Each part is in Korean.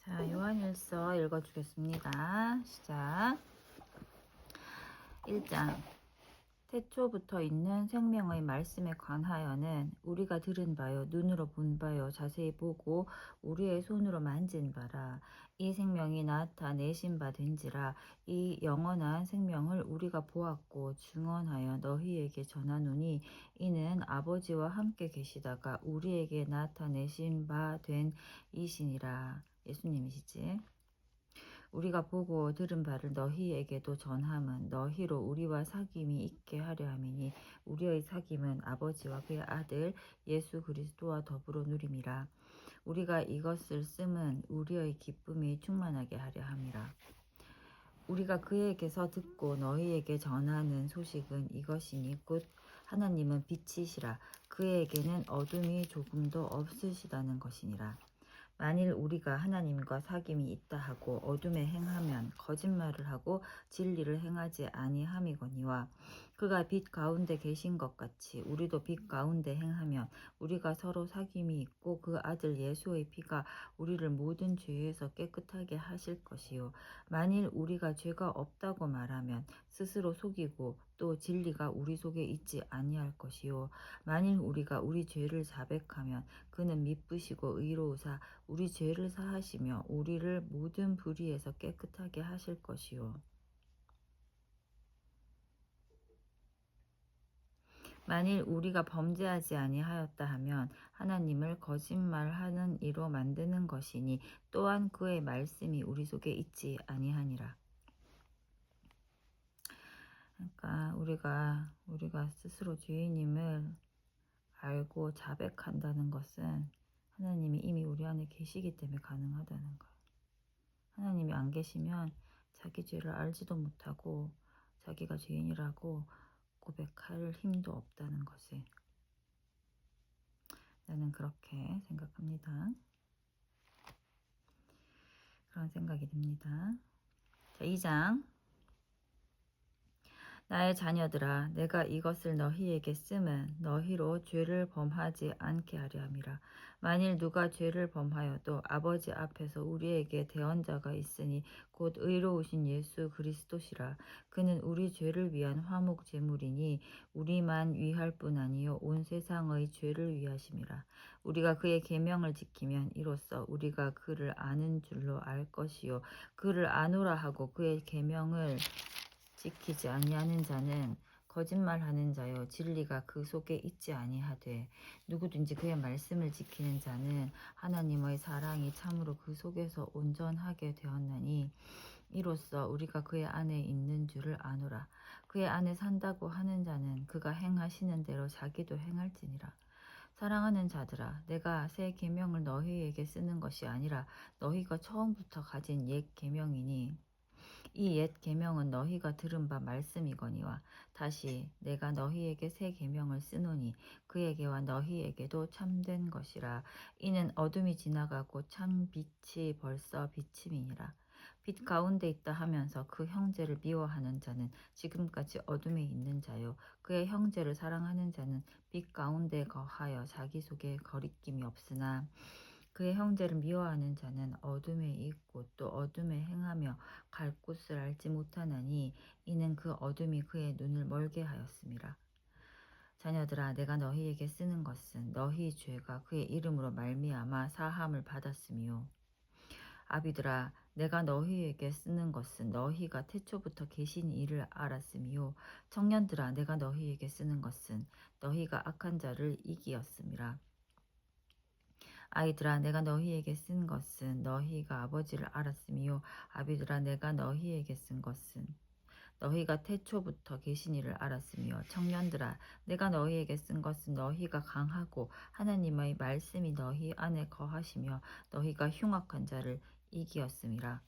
자, 요한일서 읽어주겠습니다. 시작. 1장. 태초부터 있는 생명의 말씀에 관하여는 우리가 들은 바요, 눈으로 본 바요, 자세히 보고 우리의 손으로 만진 바라. 이 생명이 나타내신 바 된지라. 이 영원한 생명을 우리가 보았고 증언하여 너희에게 전하노니 이는 아버지와 함께 계시다가 우리에게 나타내신 바 된 이시니라. 예수님이시지. 우리가 보고 들은 바를 너희에게도 전함은 너희로 우리와 사귐이 있게 하려 함이니 우리의 사귐은 아버지와 그의 아들 예수 그리스도와 더불어 누림이라. 우리가 이것을 씀은 우리의 기쁨이 충만하게 하려 함이라. 우리가 그에게서 듣고 너희에게 전하는 소식은 이것이니 곧 하나님은 빛이시라. 그에게는 어둠이 조금도 없으시다는 것이니라. 만일 우리가 하나님과 사귐이 있다 하고 어둠에 행하면 거짓말을 하고 진리를 행하지 아니함이거니와 그가 빛 가운데 계신 것 같이 우리도 빛 가운데 행하면 우리가 서로 사귐이 있고 그 아들 예수의 피가 우리를 모든 죄에서 깨끗하게 하실 것이요 만일 우리가 죄가 없다고 말하면 스스로 속이고 또 진리가 우리 속에 있지 아니할 것이요 만일 우리가 우리 죄를 자백하면 그는 미쁘시고 의로우사 우리 죄를 사하시며 우리를 모든 불의에서 깨끗하게 하실 것이요 만일 우리가 범죄하지 아니하였다 하면 하나님을 거짓말하는 이로 만드는 것이니 또한 그의 말씀이 우리 속에 있지 아니하니라. 그러니까 우리가 스스로 죄인임을 알고 자백한다는 것은 하나님이 이미 우리 안에 계시기 때문에 가능하다는 거예요. 하나님이 안 계시면 자기 죄를 알지도 못하고 자기가 죄인이라고 고백할 힘도 없다는 것이. 나는 그렇게 생각합니다. 그런 생각이 듭니다. 자, 2장. 나의 자녀들아 내가 이것을 너희에게 씀은 너희로 죄를 범하지 않게 하려 함이라. 만일 누가 죄를 범하여도 아버지 앞에서 우리에게 대언자가 있으니 곧 의로우신 예수 그리스도시라. 그는 우리 죄를 위한 화목 제물이니 우리만 위할 뿐 아니요 온 세상의 죄를 위하심이라. 우리가 그의 계명을 지키면 이로써 우리가 그를 아는 줄로 알 것이요 그를 아노라 하고 그의 계명을 지키지 아니하는 자는 거짓말하는 자요 진리가 그 속에 있지 아니하되 누구든지 그의 말씀을 지키는 자는 하나님의 사랑이 참으로 그 속에서 온전하게 되었나니 이로써 우리가 그의 안에 있는 줄을 아노라. 그의 안에 산다고 하는 자는 그가 행하시는 대로 자기도 행할지니라. 사랑하는 자들아 내가 새 계명을 너희에게 쓰는 것이 아니라 너희가 처음부터 가진 옛 계명이니 이 옛 계명은 너희가 들은 바 말씀이거니와 다시 내가 너희에게 새 계명을 쓰노니 그에게와 너희에게도 참된 것이라. 이는 어둠이 지나가고 참 빛이 벌써 비침이니라. 빛 가운데 있다 하면서 그 형제를 미워하는 자는 지금까지 어둠에 있는 자요 그의 형제를 사랑하는 자는 빛 가운데 거하여 자기 속에 거리낌이 없으나 그의 형제를 미워하는 자는 어둠에 있고 또 어둠에 행하며 갈 곳을 알지 못하나니 이는 그 어둠이 그의 눈을 멀게 하였음이라. 자녀들아 내가 너희에게 쓰는 것은 너희 죄가 그의 이름으로 말미암아 사함을 받았으며 아비들아 내가 너희에게 쓰는 것은 너희가 태초부터 계신 이를 알았으며 청년들아 내가 너희에게 쓰는 것은 너희가 악한 자를 이기었음이라. 아이들아 내가 너희에게 쓴 것은 너희가 아버지를 알았으며 아비들아 내가 너희에게 쓴 것은 너희가 태초부터 계신 이를 알았으며 청년들아 내가 너희에게 쓴 것은 너희가 강하고 하나님의 말씀이 너희 안에 거하시며 너희가 흉악한 자를 이기었음이라.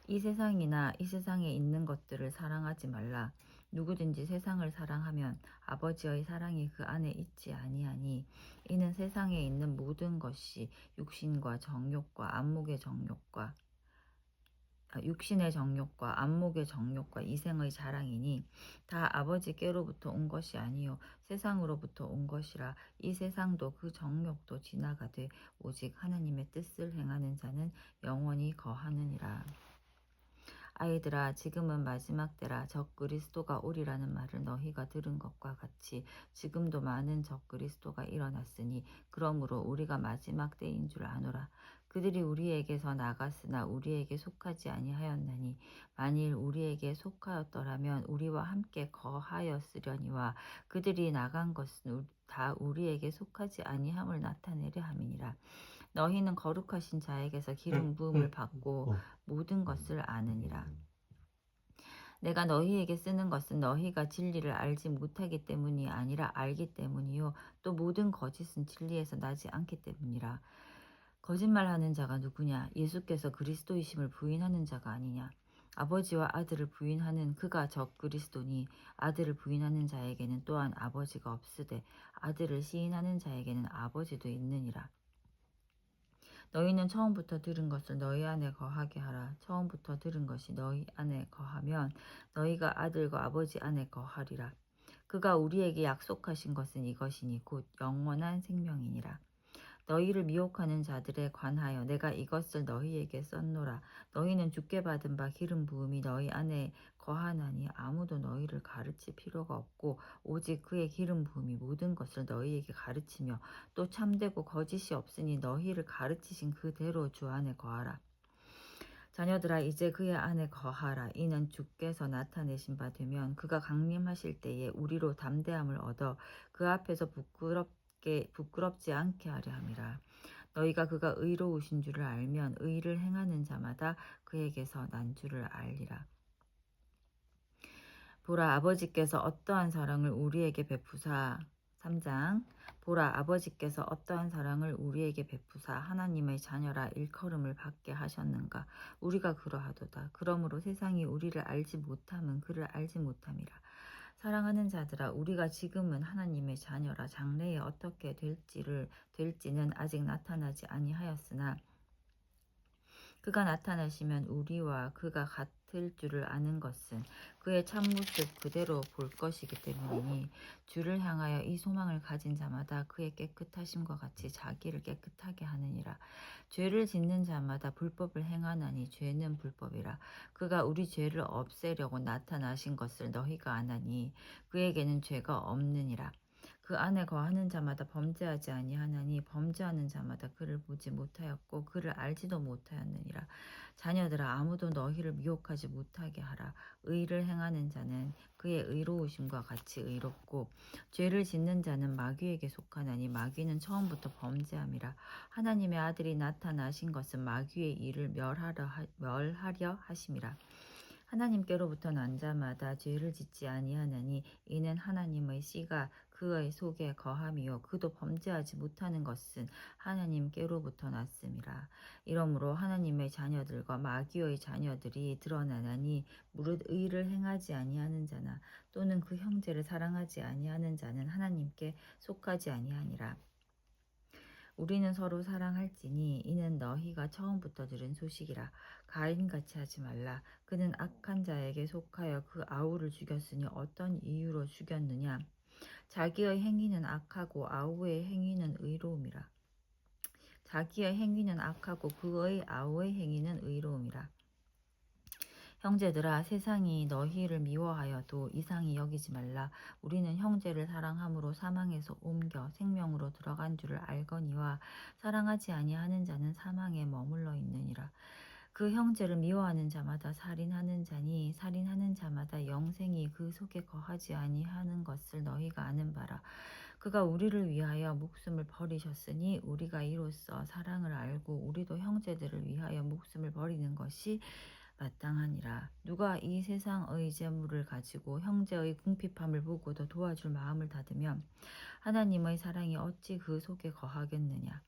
이 세상이나 이 세상에 있는 것들을 사랑하지 말라. 누구든지 세상을 사랑하면 아버지의 사랑이 그 안에 있지 아니하니 이는 세상에 있는 모든 것이 육신과 정욕과 안목의 정욕과 육신의 정욕과 안목의 정욕과 이생의 자랑이니 다 아버지께로부터 온 것이 아니요 세상으로부터 온 것이라. 이 세상도 그 정욕도 지나가되 오직 하나님의 뜻을 행하는 자는 영원히 거하느니라. 아이들아, 지금은 마지막 때라. 적그리스도가 오리라는 말을 너희가 들은 것과 같이 지금도 많은 적그리스도가 일어났으니 그러므로 우리가 마지막 때인 줄 아노라. 그들이 우리에게서 나갔으나 우리에게 속하지 아니하였나니 만일 우리에게 속하였더라면 우리와 함께 거하였으려니와 그들이 나간 것은 다 우리에게 속하지 아니함을 나타내려 함이니라. 너희는 거룩하신 자에게서 기름 부음을 받고 모든 것을 아느니라. 내가 너희에게 쓰는 것은 너희가 진리를 알지 못하기 때문이 아니라 알기 때문이요 또 모든 거짓은 진리에서 나지 않기 때문이라. 거짓말하는 자가 누구냐? 예수께서 그리스도이심을 부인하는 자가 아니냐? 아버지와 아들을 부인하는 그가 적그리스도니 아들을 부인하는 자에게는 또한 아버지가 없으되 아들을 시인하는 자에게는 아버지도 있느니라. 너희는 처음부터 들은 것을 너희 안에 거하게 하라. 처음부터 들은 것이 너희 안에 거하면 너희가 아들과 아버지 안에 거하리라. 그가 우리에게 약속하신 것은 이것이니 곧 영원한 생명이니라. 너희를 미혹하는 자들에 관하여 내가 이것을 너희에게 썼노라. 너희는 주께 받은 바 기름 부음이 너희 안에 거하나니 아무도 너희를 가르칠 필요가 없고 오직 그의 기름 부음이 모든 것을 너희에게 가르치며 또 참되고 거짓이 없으니 너희를 가르치신 그대로 주 안에 거하라. 자녀들아, 이제 그의 안에 거하라. 이는 주께서 나타내신 바 되면 그가 강림하실 때에 우리로 담대함을 얻어 그 앞에서 부끄럽지 않게 하려 함이라. 너희가 그가 의로우신 줄을 알면 의를 행하는 자마다 그에게서 난 줄을 알리라. 보라, 아버지께서 어떠한 사랑을 우리에게 베푸사 3장. 보라, 아버지께서 어떠한 사랑을 우리에게 베푸사 하나님의 자녀라 일컬음을 받게 하셨는가. 우리가 그러하도다. 그러므로 세상이 우리를 알지 못함은 그를 알지 못함이라. 사랑하는 자들아, 우리가 지금은 하나님의 자녀라. 장래에 어떻게 될지는 아직 나타나지 아니하였으나 그가 나타나시면 우리와 그가 같을 줄을 아는 것은 그의 참모습 그대로 볼 것이기 때문이니 주를 향하여 이 소망을 가진 자마다 그의 깨끗하심과 같이 자기를 깨끗하게 하느니라. 죄를 짓는 자마다 불법을 행하나니 죄는 불법이라. 그가 우리 죄를 없애려고 나타나신 것을 너희가 아나니 그에게는 죄가 없느니라. 그 안에 거하는 자마다 범죄하지 아니하나니 범죄하는 자마다 그를 보지 못하였고 그를 알지도 못하였느니라. 자녀들아, 아무도 너희를 미혹하지 못하게 하라. 의를 행하는 자는 그의 의로우심과 같이 의롭고 죄를 짓는 자는 마귀에게 속하나니 마귀는 처음부터 범죄함이라. 하나님의 아들이 나타나신 것은 마귀의 일을 멸하려 하심이라. 하나님께로부터 난 자마다 죄를 짓지 아니하나니 이는 하나님의 씨가 그의 속에 거함이요 그도 범죄하지 못하는 것은 하나님께로부터 났음이라. 이러므로 하나님의 자녀들과 마귀의 자녀들이 드러나나니 무릇 의를 행하지 아니하는 자나 또는 그 형제를 사랑하지 아니하는 자는 하나님께 속하지 아니하니라. 우리는 서로 사랑할지니 이는 너희가 처음부터 들은 소식이라. 가인같이 하지 말라. 그는 악한 자에게 속하여 그 아우를 죽였으니 어떤 이유로 죽였느냐. 자기의 행위는 악하고 아우의 행위는 의로움이라. 자기의 행위는 악하고 그의 아우의 행위는 의로움이라. 형제들아, 세상이 너희를 미워하여도 이상히 여기지 말라. 우리는 형제를 사랑함으로 사망에서 옮겨 생명으로 들어간 줄을 알거니와 사랑하지 아니하는 자는 사망에 머물러 있느니라. 그 형제를 미워하는 자마다 살인하는 자니 살인하는 자마다 영생이 그 속에 거하지 아니하는 것을 너희가 아는 바라. 그가 우리를 위하여 목숨을 버리셨으니 우리가 이로써 사랑을 알고 우리도 형제들을 위하여 목숨을 버리는 것이 마땅하니라. 누가 이 세상의 재물을 가지고 형제의 궁핍함을 보고도 도와줄 마음을 닫으면 하나님의 사랑이 어찌 그 속에 거하겠느냐.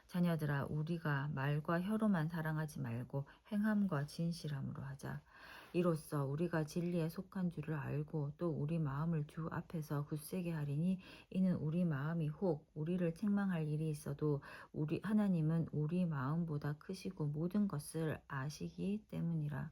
자녀들아, 우리가 말과 혀로만 사랑하지 말고 행함과 진실함으로 하자. 이로써 우리가 진리에 속한 줄을 알고 또 우리 마음을 주 앞에서 굳세게 하리니 이는 우리 마음이 혹 우리를 책망할 일이 있어도 우리 하나님은 우리 마음보다 크시고 모든 것을 아시기 때문이라.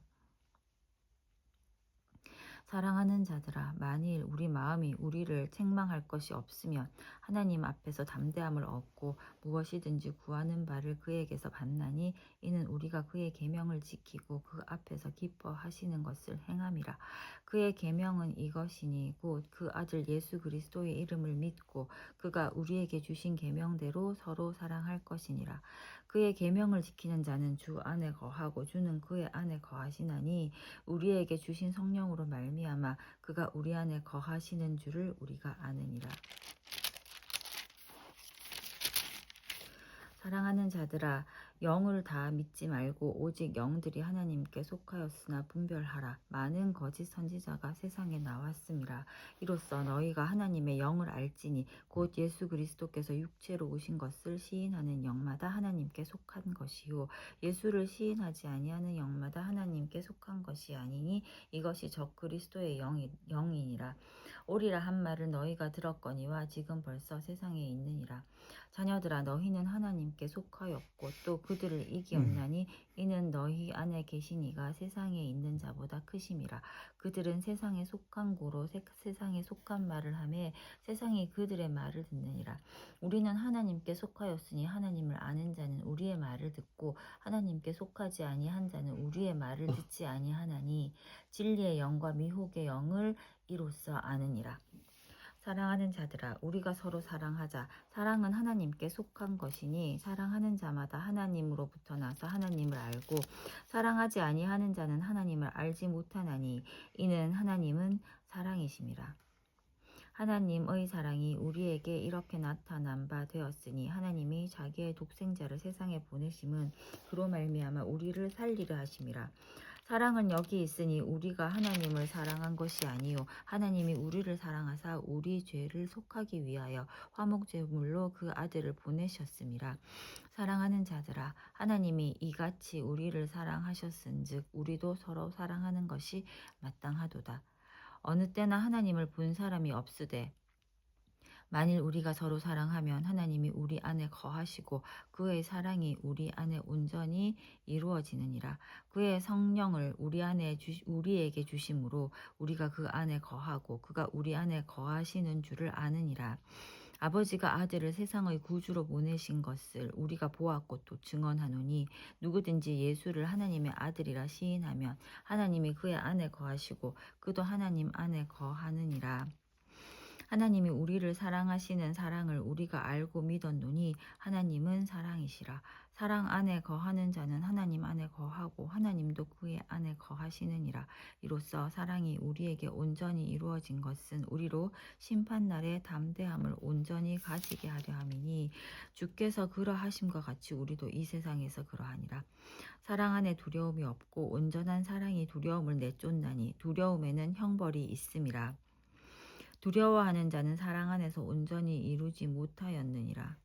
사랑하는 자들아, 만일 우리 마음이 우리를 책망할 것이 없으면 하나님 앞에서 담대함을 얻고 무엇이든지 구하는 바를 그에게서 받나니 이는 우리가 그의 계명을 지키고 그 앞에서 기뻐하시는 것을 행함이라. 그의 계명은 이것이니 곧 그 아들 예수 그리스도의 이름을 믿고 그가 우리에게 주신 계명대로 서로 사랑할 것이니라. 그의 계명을 지키는 자는 주 안에 거하고 주는 그의 안에 거하시나니 우리에게 주신 성령으로 말미암아 그가 우리 안에 거하시는 줄을 우리가 아느니라. 사랑하는 자들아, 영을 다 믿지 말고 오직 영들이 하나님께 속하였으나 분별하라. 많은 거짓 선지자가 세상에 나왔음이라. 이로써 너희가 하나님의 영을 알지니 곧 예수 그리스도께서 육체로 오신 것을 시인하는 영마다 하나님께 속한 것이요 예수를 시인하지 아니하는 영마다 하나님께 속한 것이 아니니 이것이 적 그리스도의 영이니라. 오리라 한 말을 너희가 들었거니와 지금 벌써 세상에 있느니라. 자녀들아, 너희는 하나님께 속하였고 또 그들을 이기었나니 이는 너희 안에 계신 이가 세상에 있는 자보다 크심이라. 그들은 세상에 속한 고로 세상에 속한 말을 하며 세상이 그들의 말을 듣느니라. 우리는 하나님께 속하였으니 하나님을 아는 자는 우리의 말을 듣고 하나님께 속하지 아니한 자는 우리의 말을 듣지 아니하나니 진리의 영과 미혹의 영을 이로써 아느니라. 사랑하는 자들아, 우리가 서로 사랑하자. 사랑은 하나님께 속한 것이니 사랑하는 자마다 하나님으로부터 나서 하나님을 알고 사랑하지 아니하는 자는 하나님을 알지 못하나니 이는 하나님은 사랑이심이라. 하나님의 사랑이 우리에게 이렇게 나타난 바 되었으니 하나님이 자기의 독생자를 세상에 보내심은 그로 말미암아 우리를 살리려 하심이라. 사랑은 여기 있으니 우리가 하나님을 사랑한 것이 아니요 하나님이 우리를 사랑하사 우리 죄를 속하기 위하여 화목제물로 그 아들을 보내셨음이라. 사랑하는 자들아, 하나님이 이같이 우리를 사랑하셨은즉 우리도 서로 사랑하는 것이 마땅하도다. 어느 때나 하나님을 본 사람이 없으되 만일 우리가 서로 사랑하면 하나님이 우리 안에 거하시고 그의 사랑이 우리 안에 온전히 이루어지느니라. 그의 성령을 우리에게 주심으로 우리가 그 안에 거하고 그가 우리 안에 거하시는 줄을 아느니라. 아버지가 아들을 세상의 구주로 보내신 것을 우리가 보았고 또 증언하노니 누구든지 예수를 하나님의 아들이라 시인하면 하나님이 그의 안에 거하시고 그도 하나님 안에 거하느니라. 하나님이 우리를 사랑하시는 사랑을 우리가 알고 믿었노니 하나님은 사랑이시라. 사랑 안에 거하는 자는 하나님 안에 거하고 하나님도 그의 안에 거하시느니라. 이로써 사랑이 우리에게 온전히 이루어진 것은 우리로 심판날의 담대함을 온전히 가지게 하려 함이니 주께서 그러하심과 같이 우리도 이 세상에서 그러하니라. 사랑 안에 두려움이 없고 온전한 사랑이 두려움을 내쫓나니 두려움에는 형벌이 있음이라. 두려워하는 자는 사랑 안에서 온전히 이루지 못하였느니라.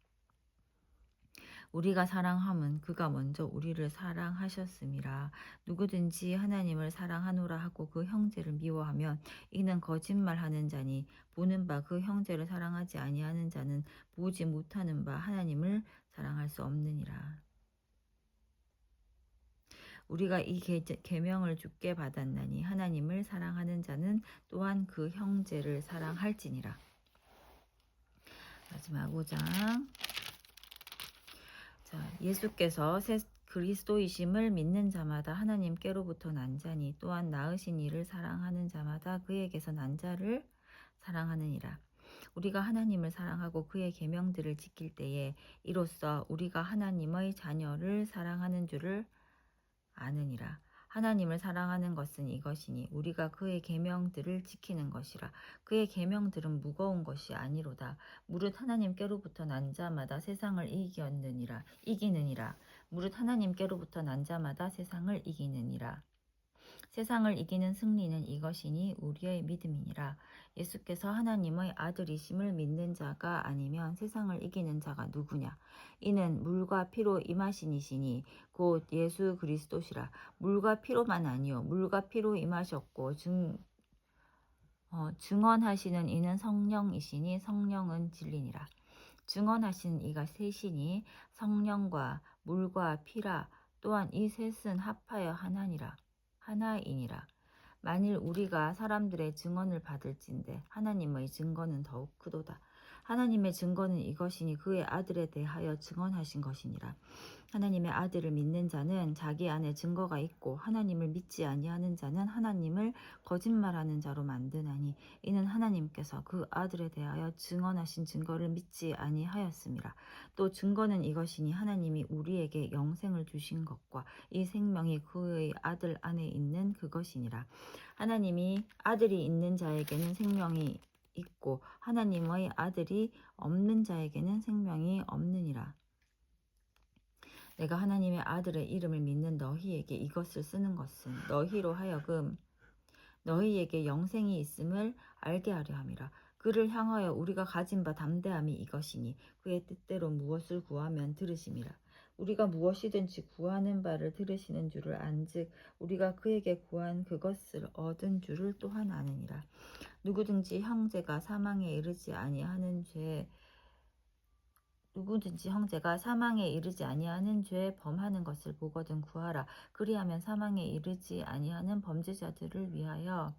우리가 사랑함은 그가 먼저 우리를 사랑하셨음이라. 누구든지 하나님을 사랑하노라 하고 그 형제를 미워하면 이는 거짓말하는 자니 보는 바 그 형제를 사랑하지 아니하는 자는 보지 못하는 바 하나님을 사랑할 수 없느니라. 우리가 이 계명을 주께 받았나니 하나님을 사랑하는 자는 또한 그 형제를 사랑할지니라. 마지막 5장. 자, 예수께서 그리스도이심을 믿는 자마다 하나님께로부터 난 자니 또한 낳으신 이를 사랑하는 자마다 그에게서 난 자를 사랑하느니라. 우리가 하나님을 사랑하고 그의 계명들을 지킬 때에 이로써 우리가 하나님의 자녀를 사랑하는 줄을 아느니라. 하나님을 사랑하는 것은 이것이니 우리가 그의 계명들을 지키는 것이라. 그의 계명들은 무거운 것이 아니로다. 무릇 하나님께로부터 난 자마다 세상을 이기느니라. 무릇 하나님께로부터 난 자마다 세상을 이기느니라. 세상을 이기는 승리는 이것이니 우리의 믿음이니라. 예수께서 하나님의 아들이심을 믿는 자가 아니면 세상을 이기는 자가 누구냐? 이는 물과 피로 임하신 이시니 곧 예수 그리스도시라. 물과 피로만 아니요 물과 피로 임하셨고 증언하시는 이는 성령이시니 성령은 진리니라. 증언하시는 이가 셋이니 성령과 물과 피라. 또한 이 셋은 합하여 하나이니라. 만일 우리가 사람들의 증언을 받을진대 하나님의 증거는 더욱 크도다. 하나님의 증거는 이것이니 그의 아들에 대하여 증언하신 것이니라. 하나님의 아들을 믿는 자는 자기 안에 증거가 있고 하나님을 믿지 아니하는 자는 하나님을 거짓말하는 자로 만드나니 이는 하나님께서 그 아들에 대하여 증언하신 증거를 믿지 아니하였음이라. 또 증거는 이것이니 하나님이 우리에게 영생을 주신 것과 이 생명이 그의 아들 안에 있는 그것이니라. 하나님이 아들이 있는 자에게는 생명이 있고 하나님의 아들이 없는 자에게는 생명이 없느니라. 내가 하나님의 아들의 이름을 믿는 너희에게 이것을 쓰는 것은 너희로 하여금 너희에게 영생이 있음을 알게 하려 함이라. 그를 향하여 우리가 가진 바 담대함이 이것이니 그의 뜻대로 무엇을 구하면 들으심이라. 우리가 무엇이든지 구하는 바를 들으시는 줄을 안즉 우리가 그에게 구한 그것을 얻은 줄을 또한 아느니라. 누구든지 형제가 사망에 이르지 아니하는 죄 범하는 것을 보거든 구하라. 그리하면 사망에 이르지 아니하는 범죄자들을 위하여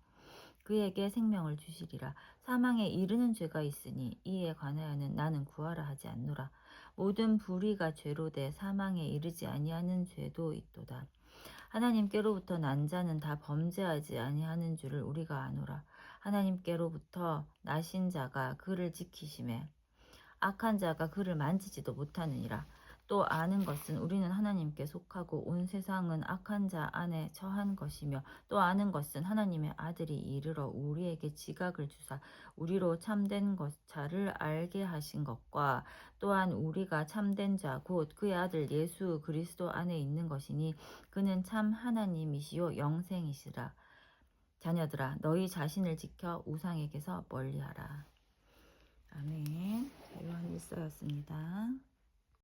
그에게 생명을 주시리라. 사망에 이르는 죄가 있으니 이에 관하여는 나는 구하라 하지 않노라. 모든 불의가 죄로 돼 사망에 이르지 아니하는 죄도 있도다. 하나님께로부터 난 자는 다 범죄하지 아니하는 줄을 우리가 아노라. 하나님께로부터 나신 자가 그를 지키심에 악한 자가 그를 만지지도 못하느니라. 또 아는 것은 우리는 하나님께 속하고 온 세상은 악한 자 안에 처한 것이며 또 아는 것은 하나님의 아들이 이르러 우리에게 지각을 주사 우리로 참된 자를 알게 하신 것과 또한 우리가 참된 자 곧 그의 아들 예수 그리스도 안에 있는 것이니 그는 참 하나님이시요 영생이시라. 자녀들아 너희 자신을 지켜 우상에게서 멀리하라. 아멘. 요한 1서였습니다.